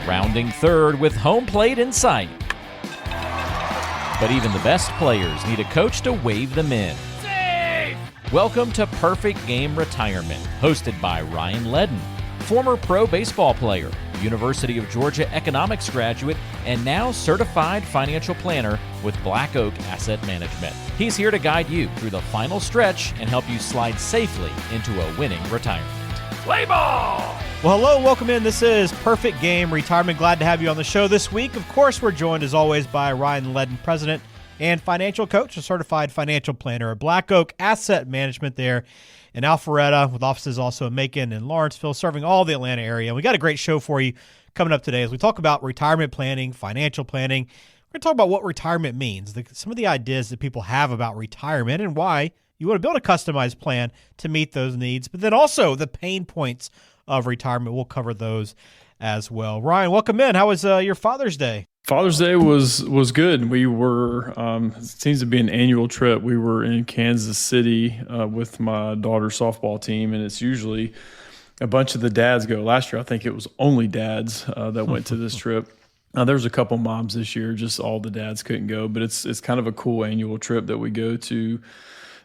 rounding third with home plate in sight. But even the best players need a coach to wave them in. Safe! Welcome to Perfect Game Retirement, hosted by Ryan Ledden, former pro baseball player, University of Georgia economics graduate, and now certified financial planner with Black Oak Asset Management. He's here to guide you through the final stretch and help you slide safely into a winning retirement. Play ball! Well, hello, welcome in. This is Perfect Game Retirement. Glad to have you on the show this week. Of course, we're joined as always by Ryan Ledden, president and financial coach, a certified financial planner at Black Oak Asset Management there in Alpharetta, with offices also in Macon and Lawrenceville, serving all the Atlanta area. And we got a great show for you coming up today as we talk about retirement planning, financial planning. We're going to talk about what retirement means, some of the ideas that people have about retirement and why you want to build a customized plan to meet those needs, but then also the pain points of retirement. We'll cover those as well. Ryan, welcome in. How was your Father's Day? Father's Day was good. We were, it seems to be an annual trip. We were in Kansas City with my daughter's softball team, and it's usually a bunch of the dads go. Last year, I think it was only dads that went to this trip. There was a couple moms this year, just all the dads couldn't go, but it's kind of a cool annual trip that we go to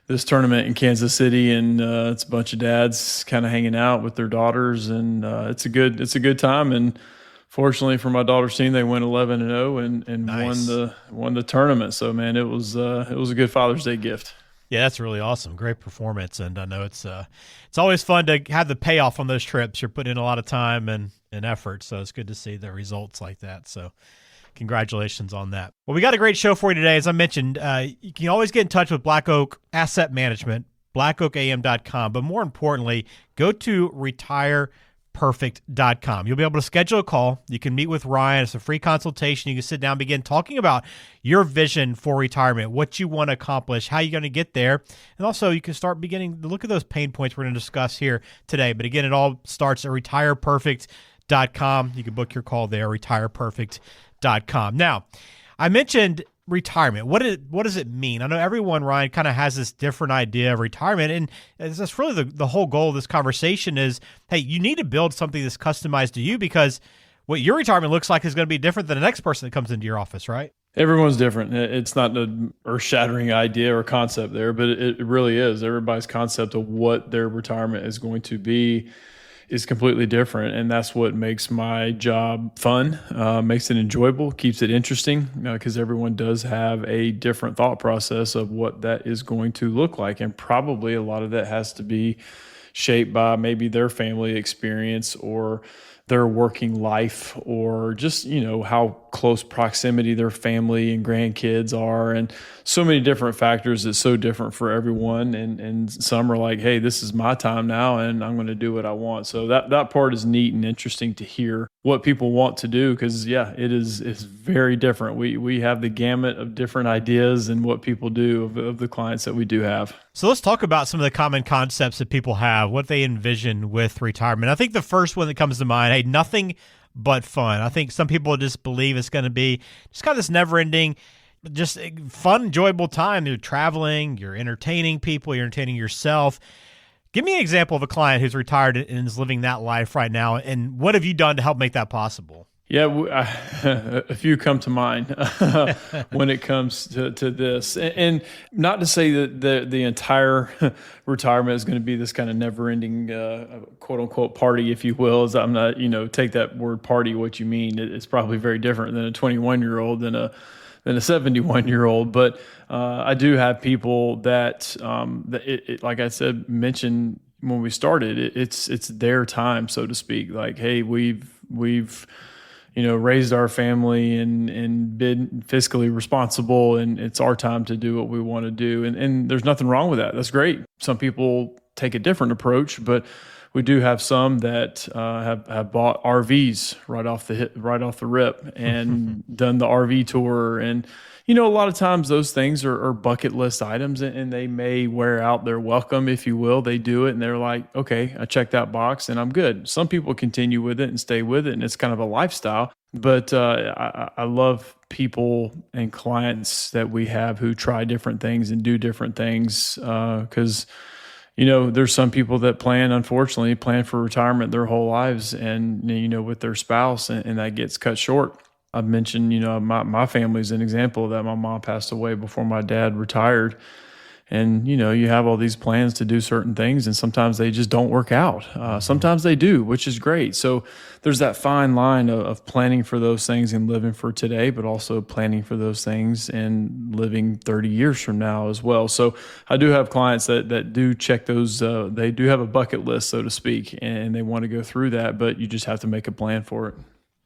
this tournament in Kansas City, and it's a bunch of dads kind of hanging out with their daughters, and it's a good time. And fortunately for my daughter's team, they went 11-0 and nice. won the tournament. So man, it was a good Father's Day gift. Yeah, that's really awesome. Great performance, and I know it's always fun to have the payoff on those trips. You're putting in a lot of time and effort, so it's good to see the results like that. So congratulations on that. Well, we got a great show for you today. As I mentioned, you can always get in touch with Black Oak Asset Management, blackoakam.com. But more importantly, go to retireperfect.com. You'll be able to schedule a call. You can meet with Ryan. It's a free consultation. You can sit down and begin talking about your vision for retirement, what you want to accomplish, how you're going to get there. And also, you can start beginning to look at those pain points we're going to discuss here today. But again, it all starts at retireperfect.com. You can book your call there, retireperfect.com. Now, I mentioned retirement. What does it mean? I know everyone, Ryan, kind of has this different idea of retirement, and that's really the whole goal of this conversation is, hey, you need to build something that's customized to you, because what your retirement looks like is going to be different than the next person that comes into your office, right? Everyone's different. It's not an earth-shattering idea or concept there, but it really is. Everybody's concept of what their retirement is going to be is completely different, and that's what makes my job fun, makes it enjoyable, keeps it interesting, because everyone does have a different thought process of what that is going to look like, and probably a lot of that has to be shaped by maybe their family experience or their working life, or just, how close proximity their family and grandkids are, and so many different factors that's so different for everyone. And some are like, hey, this is my time now and I'm going to do what I want. So that part is neat and interesting to hear what people want to do, because it's very different. We have the gamut of different ideas and what people do of the clients that we do have. So let's talk about some of the common concepts that people have, what they envision with retirement. I think the first one that comes to mind, hey, nothing but fun. I think some people just believe it's going to be just kind of this never-ending, just fun, enjoyable time. You're traveling, you're entertaining people, you're entertaining yourself. Give me an example of a client who's retired and is living that life right now, and what have you done to help make that possible? Yeah, a few come to mind when it comes to this. And not to say that the entire retirement is going to be this kind of never-ending, quote-unquote, party, if you will. As I'm not, take that word party, what you mean. It's probably very different than a 21-year-old than a 71-year-old. But I do have people that, like I said, mentioned when we started, it's their time, so to speak. Like, hey, we've raised our family and been fiscally responsible, and it's our time to do what we want to do. And there's nothing wrong with that. That's great. Some people take a different approach, but we do have some that have bought RVs right off the rip and done the RV tour. And a lot of times those things are bucket list items, and they may wear out their welcome, if you will. They do it and they're like, okay, I checked that box and I'm good. Some people continue with it and stay with it, and it's kind of a lifestyle. But I love people and clients that we have who try different things and do different things, because there's some people that unfortunately plan for retirement their whole lives and, with their spouse, and that gets cut short. I've mentioned, my family's an example of that. My mom passed away before my dad retired. And, you have all these plans to do certain things, and sometimes they just don't work out. Sometimes they do, which is great. So there's that fine line of planning for those things and living for today, but also planning for those things and living 30 years from now as well. So I do have clients that do check those. They do have a bucket list, so to speak, and they want to go through that, but you just have to make a plan for it.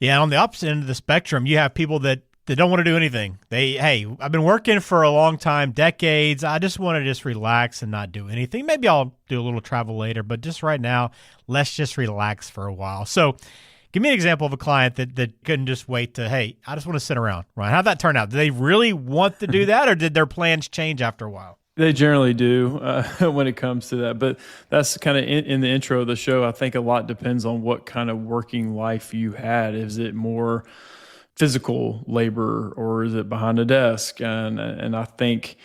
Yeah, on the opposite end of the spectrum, you have people that don't want to do anything. I've been working for a long time, decades. I just want to just relax and not do anything. Maybe I'll do a little travel later, but just right now, let's just relax for a while. So give me an example of a client that couldn't just wait to, I just want to sit around. Right? How'd that turn out? Did they really want to do that, or did their plans change after a while? They generally do when it comes to that. But that's kind of in the intro of the show. I think a lot depends on what kind of working life you had. Is it more physical labor, or is it behind a desk? And I think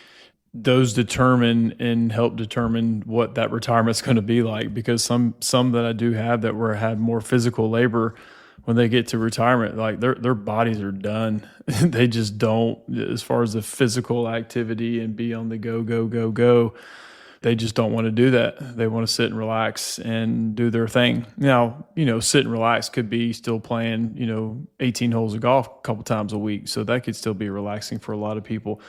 those determine and help determine what that retirement's going to be like, because some that I do have that had more physical labor, when they get to retirement, like their bodies are done. They just don't, as far as the physical activity and be on the go, they just don't want to do that. They want to sit and relax and do their thing. Now, sit and relax could be still playing, 18 holes of golf a couple times a week. So that could still be relaxing for a lot of people.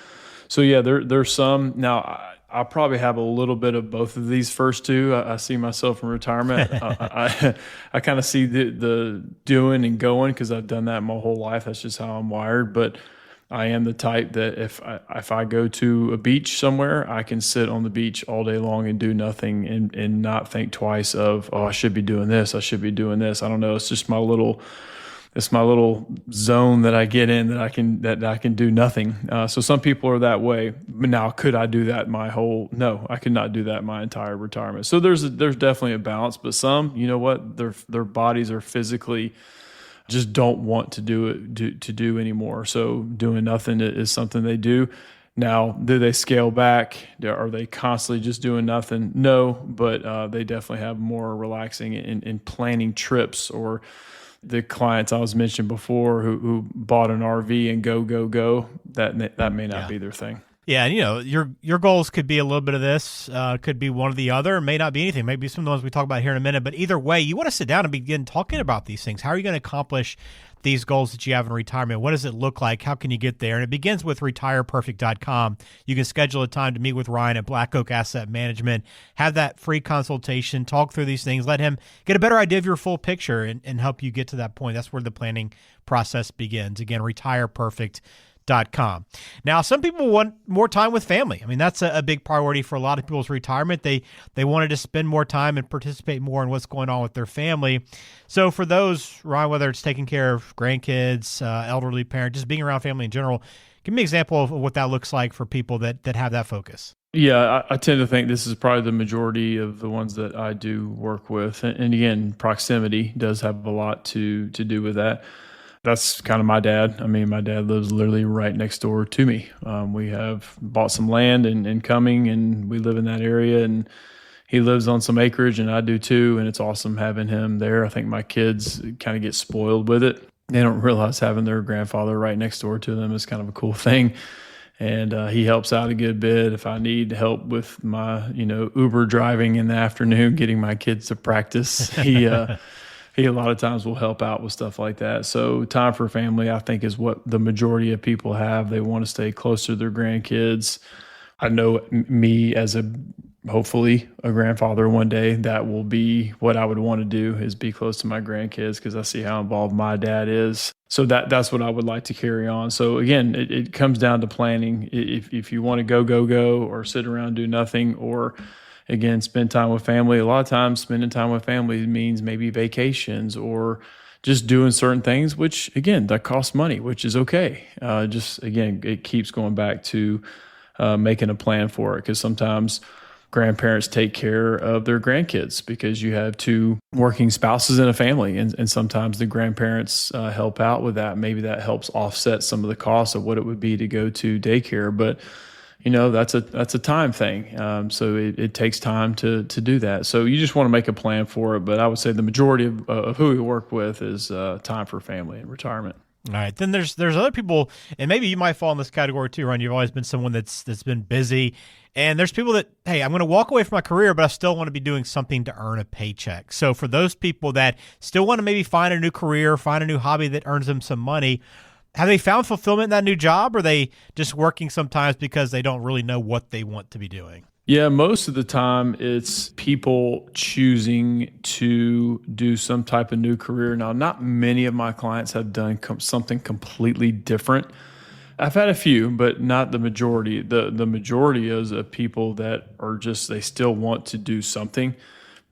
So yeah, there's some. Now, I probably have a little bit of both of these first two. I see myself in retirement. I kind of see the doing and going, because I've done that my whole life. That's just how I'm wired. But I am the type that if I go to a beach somewhere, I can sit on the beach all day long and do nothing and not think twice of, I should be doing this. I should be doing this. I don't know. It's just my little zone that I get in that I can do nothing. So some people are that way. But now, could I do that no, I could not do that my entire retirement. So there's definitely a balance, but some, their bodies are physically just don't want to do it to do anymore. So doing nothing is something they do. Now, do they scale back? Are they constantly just doing nothing? No, but they definitely have more relaxing in planning trips, or the clients I was mentioning before who bought an RV and go, that may not be their thing. Yeah, and your goals could be a little bit of this, could be one or the other, may not be anything. Maybe some of the ones we talk about here in a minute. But either way, you want to sit down and begin talking about these things. How are you going to accomplish these goals that you have in retirement? What does it look like? How can you get there? And it begins with retireperfect.com. You can schedule a time to meet with Ryan at Black Oak Asset Management, have that free consultation, talk through these things, let him get a better idea of your full picture and help you get to that point. That's where the planning process begins. Again, retireperfect.com. Now, some people want more time with family. I mean, that's a big priority for a lot of people's retirement. They wanted to spend more time and participate more in what's going on with their family. So for those, Ryan, whether it's taking care of grandkids, elderly parents, just being around family in general, give me an example of what that looks like for people that have that focus. Yeah, I tend to think this is probably the majority of the ones that I do work with. And again, proximity does have a lot to do with that. That's kind of my dad. I mean, my dad lives literally right next door to me. We have bought some land in Cumming, and we live in that area, and he lives on some acreage, and I do too, and it's awesome having him there. I think my kids kind of get spoiled with it. They don't realize having their grandfather right next door to them is kind of a cool thing. And he helps out a good bit. If I need help with my, Uber driving in the afternoon, getting my kids to practice, he a lot of times will help out with stuff like that. So time for family, I think, is what the majority of people have. They want to stay close to their grandkids. I know me as hopefully a grandfather one day, that will be what I would want to do, is be close to my grandkids, because I see how involved my dad is. So that's what I would like to carry on. So again, it comes down to planning. If you want to go, or sit around, do nothing, or again, spend time with family. A lot of times spending time with family means maybe vacations or just doing certain things, which again, that costs money, which is okay. Just again, it keeps going back to making a plan for it, because sometimes grandparents take care of their grandkids because you have two working spouses in a family. And sometimes the grandparents help out with that. Maybe that helps offset some of the costs of what it would be to go to daycare. But that's a time thing. So it takes time to do that. So you just want to make a plan for it. But I would say the majority of who we work with is time for family and retirement. All right. Then there's other people, and maybe you might fall in this category too, Ryan. You've always been someone that's been busy. And there's people that, hey, I'm going to walk away from my career, but I still want to be doing something to earn a paycheck. So for those people that still want to maybe find a new career, find a new hobby that earns them some money, have they found fulfillment in that new job, or are they just working sometimes because they don't really know what they want to be doing? Yeah, most of the time it's people choosing to do some type of new career. Now, not many of my clients have done something completely different. I've had a few, but not the majority. The majority is of people that are just, they still want to do something.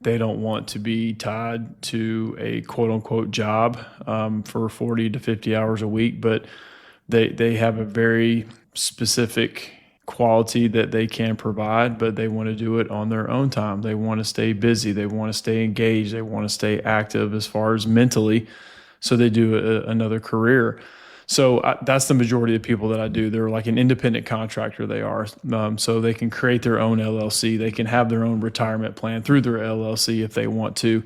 They don't want to be tied to a quote unquote job for 40 to 50 hours a week, but they have a very specific quality that they can provide, but they want to do it on their own time. They want to stay busy. They want to stay engaged. They want to stay active as far as mentally. So they do another career. So that's the majority of people that I do. They're like an independent contractor. They are. So they can create their own LLC. They can have their own retirement plan through their LLC if they want to,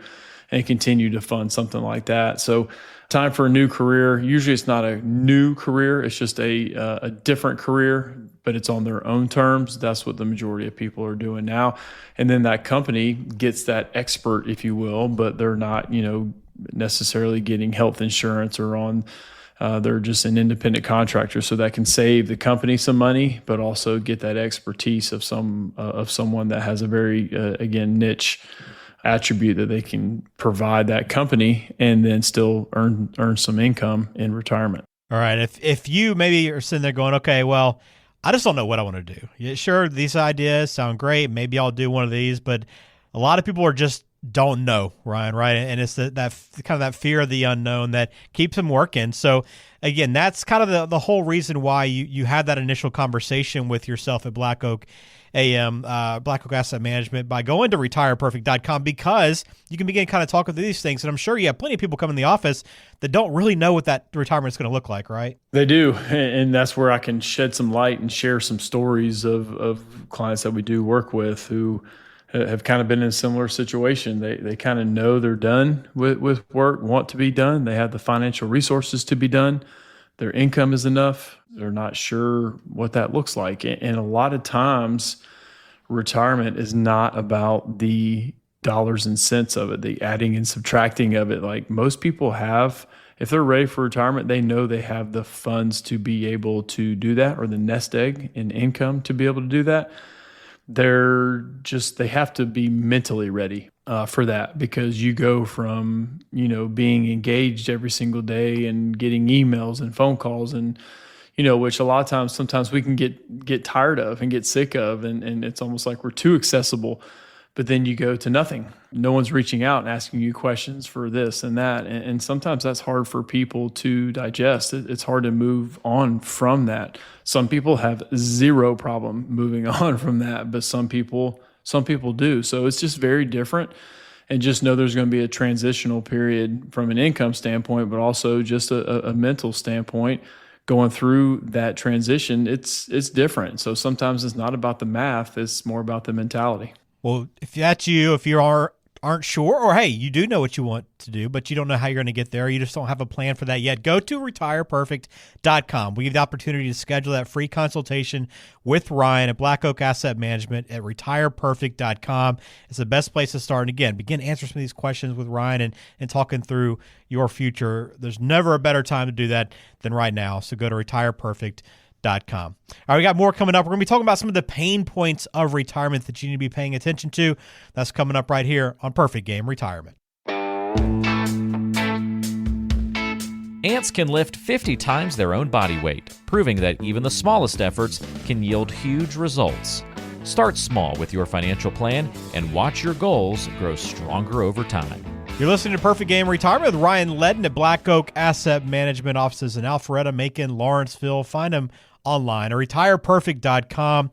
and continue to fund something like that. So time for a new career. Usually it's not a new career. It's just a different career, but it's on their own terms. That's what the majority of people are doing now. And then that company gets that expert, if you will, but they're not, necessarily getting health insurance or on they're just an independent contractor, so that can save the company some money, but also get that expertise of someone that has a very again niche attribute that they can provide that company, and then still earn some income in retirement. All right. If you maybe are sitting there going, okay, well, I just don't know what I want to do. Yeah, sure, these ideas sound great. Maybe I'll do one of these, but a lot of people are just don't know, Ryan, right? And it's that kind of that fear of the unknown that keeps them working. So again, that's kind of the whole reason why you had that initial conversation with yourself at Black Oak Black Oak Asset Management by going to retireperfect.com, because you can begin kind of talking through these things. And I'm sure you have plenty of people come in the office that don't really know what that retirement is going to look like, right? They do. And that's where I can shed some light and share some stories of clients that we do work with who have kind of been in a similar situation. They kind of know they're done with work, want to be done. They have the financial resources to be done. Their income is enough. They're not sure what that looks like. And a lot of times, retirement is not about the dollars and cents of it, the adding and subtracting of it. Like most people have, if they're ready for retirement, they know they have the funds to be able to do that, or the nest egg in income to be able to do that. They have to be mentally ready for that, because you go from, being engaged every single day and getting emails and phone calls and, which a lot of times, sometimes we can get tired of and get sick of, and it's almost like we're too accessible. But then you go to nothing. No one's reaching out and asking you questions for this and that. And sometimes that's hard for people to digest. It's hard to move on from that. Some people have zero problem moving on from that, but some people do. So it's just very different. And just know there's going to be a transitional period from an income standpoint, but also just a mental standpoint. Going through that transition, it's different. So sometimes it's not about the math, it's more about the mentality. Well, if that's you, if you aren't sure, or hey, you do know what you want to do, but you don't know how you're going to get there, you just don't have a plan for that yet, go to retireperfect.com. We give the opportunity to schedule that free consultation with Ryan at Black Oak Asset Management at retireperfect.com. It's the best place to start. And again, begin answering some of these questions with Ryan and talking through your future. There's never a better time to do that than right now. So go to retireperfect.com. All right, we got more coming up. We're going to be talking about some of the pain points of retirement that you need to be paying attention to. That's coming up right here on Perfect Game Retirement. Ants can lift 50 times their own body weight, proving that even the smallest efforts can yield huge results. Start small with your financial plan and watch your goals grow stronger over time. You're listening to Perfect Game Retirement with Ryan Ledden at Black Oak Asset Management, offices in Alpharetta, Macon, Lawrenceville. Find them online at retireperfect.com.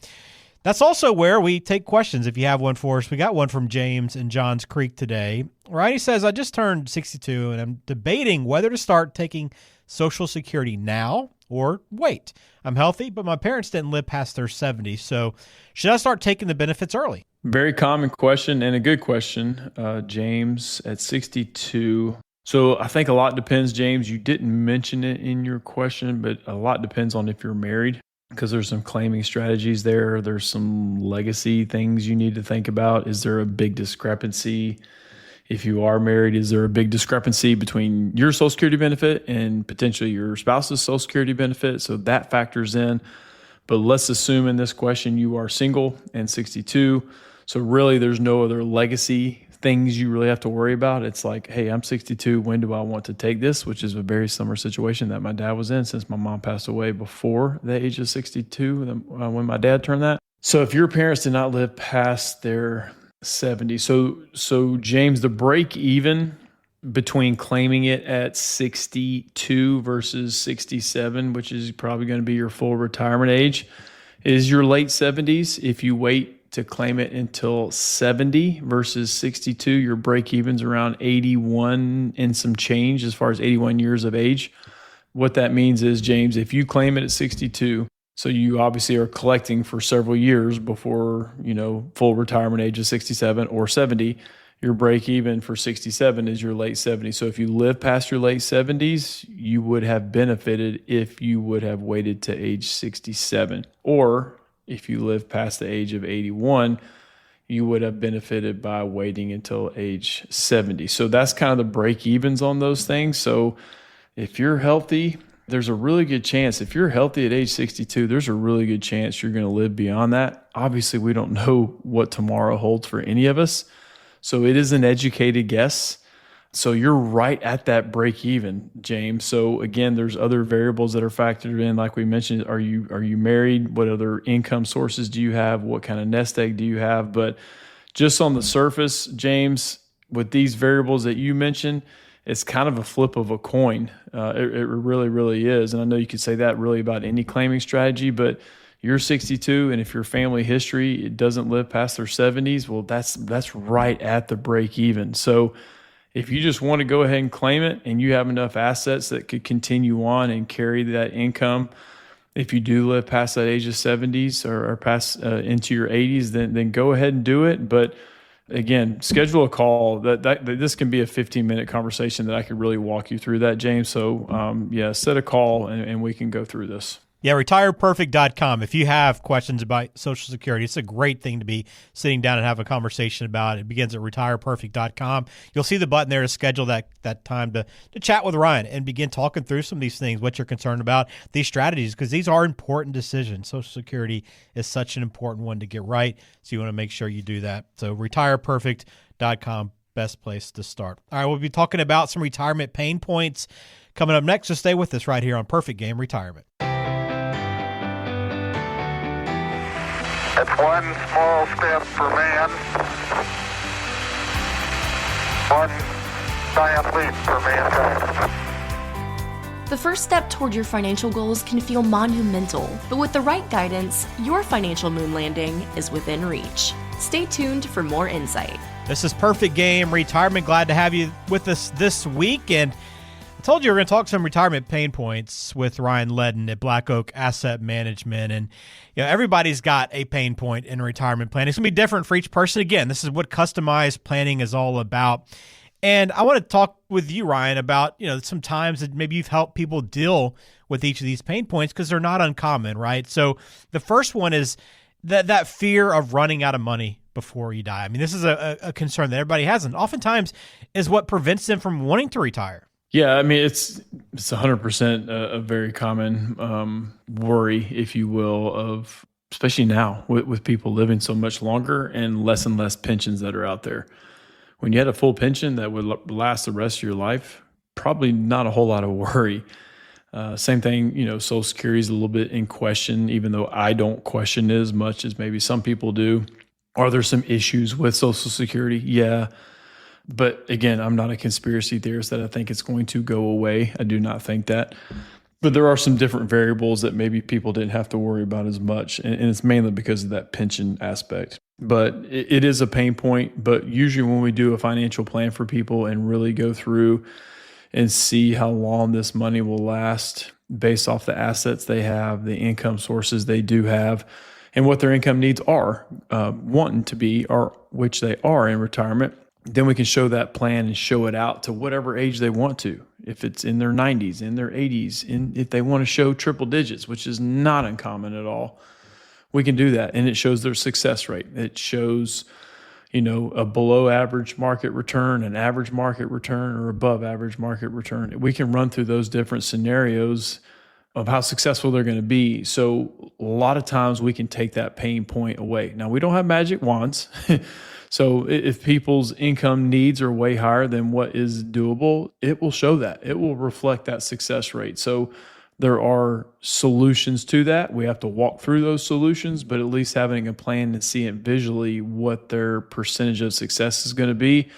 That's also where we take questions if you have one for us. We got one from James in Johns Creek today. Right? He says, I just turned 62 and I'm debating whether to start taking Social Security now Or wait, I'm healthy, but my parents didn't live past their 70s. So should I start taking the benefits early? Very common question and a good question. James at 62. So I think a lot depends, James. You didn't mention it in your question, but a lot depends on if you're married, because there's some claiming strategies there. There's some legacy things you need to think about. Is there a big discrepancy? If you are married, is there a big discrepancy between your Social Security benefit and potentially your spouse's Social Security benefit? So that factors in. But let's assume in this question you are single and 62. So really there's no other legacy things you really have to worry about. It's like, hey, I'm 62. When do I want to take this? Which is a very similar situation that my dad was in, since my mom passed away before the age of 62 when my dad turned that. So if your parents did not live past their 70. So James, the break even between claiming it at 62 versus 67, which is probably going to be your full retirement age, is your late 70s. If you wait to claim it until 70 versus 62, your break even's around 81 and some change, as far as 81 years of age. What that means is, James, if you claim it at 62, so you obviously are collecting for several years before, full retirement age of 67 or 70. Your break even for 67 is your late 70s. So if you live past your late 70s, you would have benefited if you would have waited to age 67. Or if you live past the age of 81, you would have benefited by waiting until age 70. So that's kind of the break evens on those things. So if you're healthy, there's a really good chance, if you're healthy at age 62, there's a really good chance you're going to live beyond that. Obviously, we don't know what tomorrow holds for any of us. So it is an educated guess. So you're right at that break even, James. So again, there's other variables that are factored in. Like we mentioned, are you married? What other income sources do you have? What kind of nest egg do you have? But just on the surface, James, with these variables that you mentioned, it's kind of a flip of a coin. It really, really is. And I know you could say that really about any claiming strategy, but you're 62, and if your family history it doesn't live past their 70s, well, that's right at the break even. So if you just want to go ahead and claim it, and you have enough assets that could continue on and carry that income, if you do live past that age of 70s or past into your 80s, then go ahead and do it. But again, schedule a call. That this can be a 15-minute conversation that I could really walk you through that, James. So set a call and we can go through this. Yeah, retireperfect.com. If you have questions about Social Security, it's a great thing to be sitting down and have a conversation about. It begins at retireperfect.com. You'll see the button there to schedule that time to chat with Ryan and begin talking through some of these things, what you're concerned about, these strategies, because these are important decisions. Social Security is such an important one to get right, so you want to make sure you do that. So retireperfect.com, best place to start. All right, we'll be talking about some retirement pain points coming up next, so stay with us right here on Perfect Game Retirement. It's one small step for man, one giant leap for mankind. The first step toward your financial goals can feel monumental, but with the right guidance, your financial moon landing is within reach. Stay tuned for more insight. This is Perfect Game Retirement. Glad to have you with us this week. And I told you we're going to talk some retirement pain points with Ryan Ledden at Black Oak Asset Management. And everybody's got a pain point in retirement planning. It's going to be different for each person. Again, this is what customized planning is all about. And I want to talk with you, Ryan, about some times that maybe you've helped people deal with each of these pain points, because they're not uncommon, right? So the first one is that fear of running out of money before you die. I mean, this is a concern that everybody has, and oftentimes is what prevents them from wanting to retire. Yeah, I mean, it's 100% a very common worry, if you will, of especially now with people living so much longer and less pensions that are out there. When you had a full pension that would last the rest of your life, probably not a whole lot of worry. Same thing, Social Security is a little bit in question, even though I don't question it as much as maybe some people do. Are there some issues with Social Security? Yeah. But again, I'm not a conspiracy theorist that I think it's going to go away. I do not think that. But there are some different variables that maybe people didn't have to worry about as much. And it's mainly because of that pension aspect. But it is a pain point. But usually when we do a financial plan for people and really go through and see how long this money will last based off the assets they have, the income sources they do have, and what their income needs are, wanting to be, or which they are in retirement. Then we can show that plan and show it out to whatever age they want to. If it's in their 90s, in their 80s, if they want to show triple digits, which is not uncommon at all, we can do that. And it shows their success rate. It shows, a below average market return, an average market return, or above average market return. We can run through those different scenarios of how successful they're going to be. So a lot of times we can take that pain point away. Now, we don't have magic wands. So if people's income needs are way higher than what is doable, it will show that. It will reflect that success rate. So there are solutions to that. We have to walk through those solutions, but at least having a plan and see it visually what their percentage of success is going to be,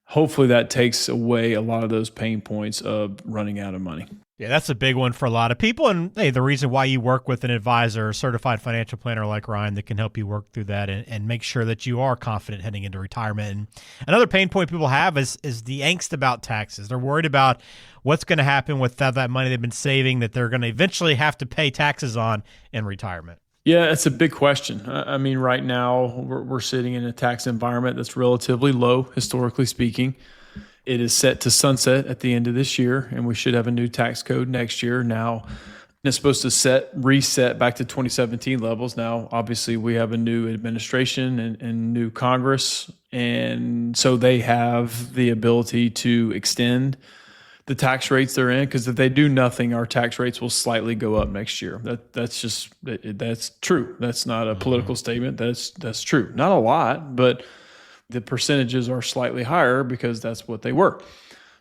hopefully that takes away a lot of those pain points of running out of money. Yeah, that's a big one for a lot of people. And hey, the reason why you work with an advisor, a certified financial planner like Ryan that can help you work through that and make sure that you are confident heading into retirement. And another pain point people have is the angst about taxes. They're worried about what's going to happen with that money they've been saving that they're going to eventually have to pay taxes on in retirement. Yeah, it's a big question. I mean, right now we're sitting in a tax environment that's relatively low, historically speaking. It is set to sunset at the end of this year, and we should have a new tax code next year. Now, it's supposed to reset back to 2017 levels. Now, obviously, we have a new administration and new Congress, and so they have the ability to extend the tax rates they're in, because if they do nothing, our tax rates will slightly go up next year. That's true. That's not a political statement. That's true. Not a lot, but the percentages are slightly higher because that's what they were.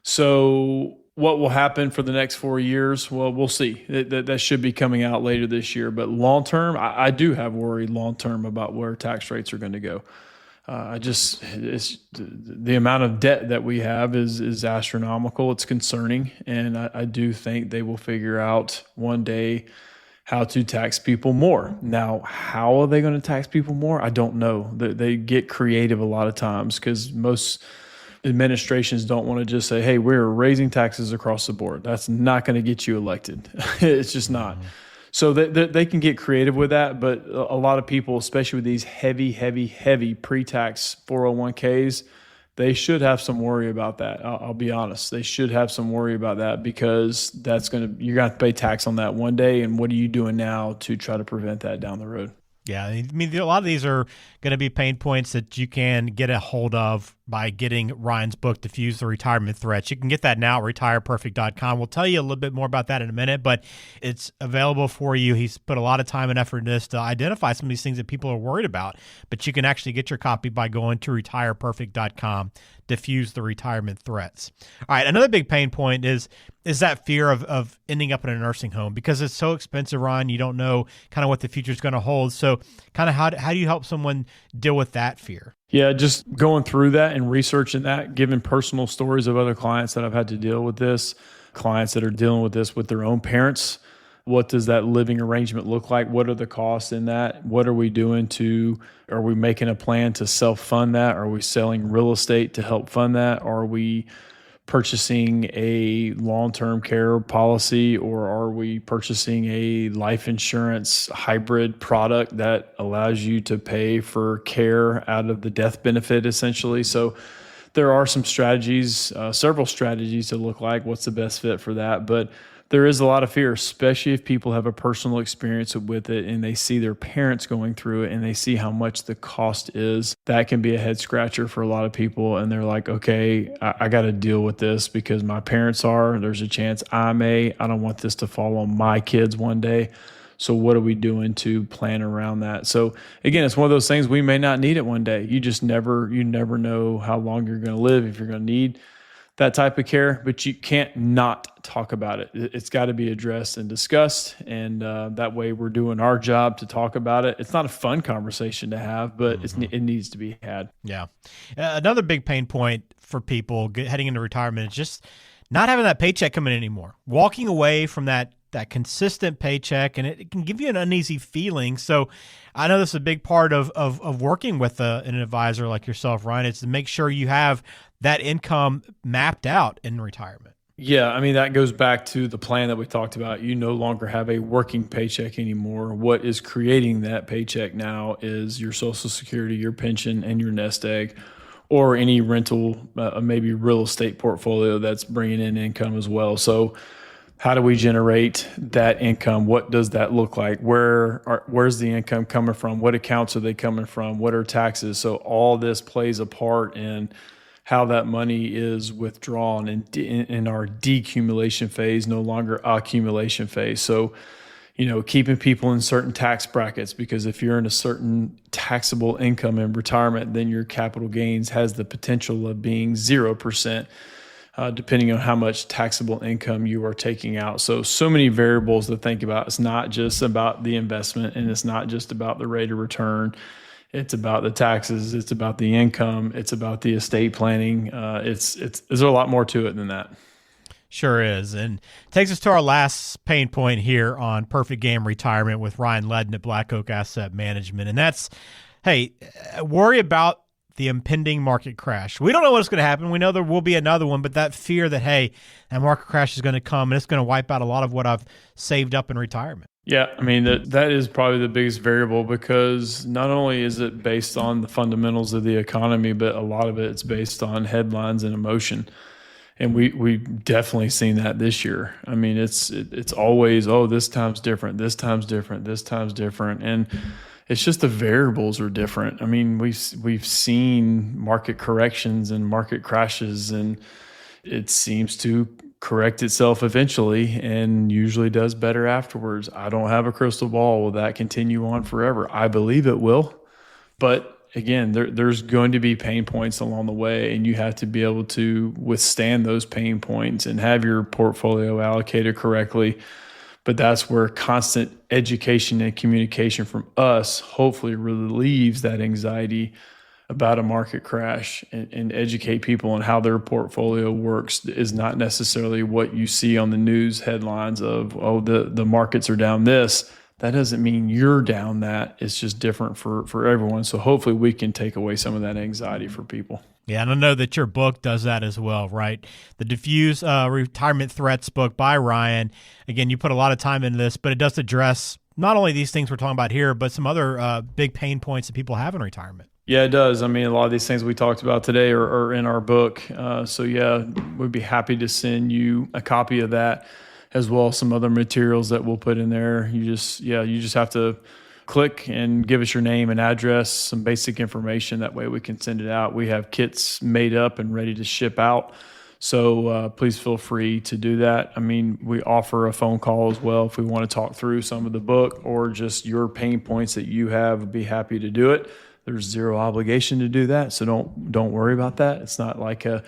So what will happen for the next 4 years? Well, we'll see. That should be coming out later this year. But long term, I do have worry long term about where tax rates are going to go. The amount of debt that we have is astronomical. It's concerning. And I do think they will figure out one day how to tax people more. Now, how are they going to tax people more? I don't know. They get creative a lot of times because most administrations don't want to just say, hey, we're raising taxes across the board. That's not going to get you elected. It's just not. So they can get creative with that. But a lot of people, especially with these heavy pre-tax 401ks, they should have some worry about that. I'll be honest. They should have some worry about that because you're going to have to pay tax on that one day. And what are you doing now to try to prevent that down the road? Yeah, I mean, a lot of these are going to be pain points that you can get a hold of by getting Ryan's book, Diffuse the Retirement Threats. You can get that now at retireperfect.com. We'll tell you a little bit more about that in a minute, but it's available for you. He's put a lot of time and effort in this to identify some of these things that people are worried about, but you can actually get your copy by going to retireperfect.com, Diffuse the Retirement Threats. All right, another big pain point is that fear of ending up in a nursing home because it's so expensive, Ryan. You don't know kind of what the future is going to hold. So kind of how do you help someone deal with that fear? Yeah, just going through that and researching that, giving personal stories of other clients that I've had to deal with this, clients that are dealing with this with their own parents. What does that living arrangement look like? What are the costs in that? What are we doing are we making a plan to self-fund that? Are we selling real estate to help fund that? Are we purchasing a long-term care policy, or are we purchasing a life insurance hybrid product that allows you to pay for care out of the death benefit essentially? So there are some strategies, several strategies to look like what's the best fit for that. But there is a lot of fear, especially if people have a personal experience with it and they see their parents going through it and they see how much the cost is. That can be a head scratcher for a lot of people. And they're like, okay, I got to deal with this because my parents are. There's a chance I don't want this to fall on my kids one day. So what are we doing to plan around that? So again, it's one of those things, we may not need it one day. You never know how long you're going to live, if you're going to need that type of care, but you can't not talk about it. It's got to be addressed and discussed. And that way we're doing our job to talk about it. It's not a fun conversation to have, but it needs to be had. Yeah. Another big pain point for people heading into retirement is just not having that paycheck coming in anymore. Walking away from that consistent paycheck, and it can give you an uneasy feeling. So I know this is a big part of working with an advisor like yourself, Ryan, is to make sure you have that income mapped out in retirement. Yeah, I mean, that goes back to the plan that we talked about. You no longer have a working paycheck anymore. What is creating that paycheck now is your Social Security, your pension, and your nest egg, or any rental, maybe real estate portfolio that's bringing in income as well. So how do we generate that income? What does that look like? Where's the income coming from? What accounts are they coming from? What are taxes? So all this plays a part in how that money is withdrawn in our decumulation phase, no longer accumulation phase. So, keeping people in certain tax brackets, because if you're in a certain taxable income in retirement, then your capital gains has the potential of being 0%, depending on how much taxable income you are taking out. So many variables to think about. It's not just about the investment, and it's not just about the rate of return. It's about the taxes. It's about the income. It's about the estate planning. There's a lot more to it than that. Sure is. And takes us to our last pain point here on Perfect Game Retirement with Ryan Ledden at Black Oak Asset Management. And that's, hey, worry about the impending market crash. We don't know what's going to happen. We know there will be another one, but that fear that, hey, that market crash is going to come and it's going to wipe out a lot of what I've saved up in retirement. Yeah, I mean, that is probably the biggest variable, because not only is it based on the fundamentals of the economy, but a lot of it's based on headlines and emotion. And we've definitely seen that this year. I mean, it's always, this time's different, this time's different, this time's different. And it's just the variables are different. I mean, we've seen market corrections and market crashes, and it seems to correct itself eventually and usually does better afterwards. I don't have a crystal ball. Will that continue on forever? I believe it will. But again, there's going to be pain points along the way, and you have to be able to withstand those pain points and have your portfolio allocated correctly. But that's where constant education and communication from us hopefully relieves that anxiety about a market crash, and educate people on how their portfolio works is not necessarily what you see on the news headlines of, the markets are down this. That doesn't mean you're down that. It's just different for everyone. So hopefully we can take away some of that anxiety for people. Yeah, and I know that your book does that as well, right? The Diffuse Retirement Threats book by Ryan. Again, you put a lot of time into this, but it does address not only these things we're talking about here, but some other big pain points that people have in retirement. Yeah, it does. I mean, a lot of these things we talked about today are in our book. So yeah, we'd be happy to send you a copy of that, as well as some other materials that we'll put in there. You just have to click and give us your name and address, some basic information. That way we can send it out. We have kits made up and ready to ship out. So please feel free to do that. I mean, we offer a phone call as well if we want to talk through some of the book or just your pain points that you have. We'd be happy to do it. There's zero obligation to do that, so don't worry about that. It's not like a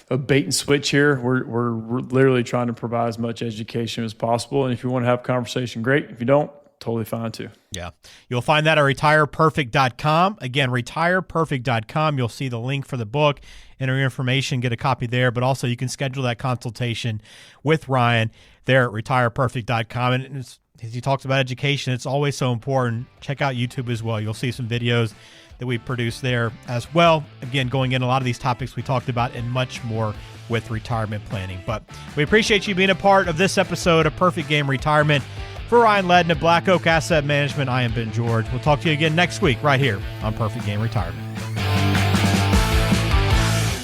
bait and switch here. We're literally trying to provide as much education as possible. And if you want to have a conversation, great. If you don't, totally fine too. Yeah. You'll find that at retireperfect.com. Again, retireperfect.com. You'll see the link for the book, enter your information, get a copy there, but also you can schedule that consultation with Ryan there at retireperfect.com. And as he talks about education, it's always so important. Check out YouTube as well. You'll see some videos that we produce there as well. Again, going in a lot of these topics we talked about and much more with retirement planning. But we appreciate you being a part of this episode of Perfect Game Retirement. For Ryan Ledden of Black Oak Asset Management, I am Ben George. We'll talk to you again next week right here on Perfect Game Retirement.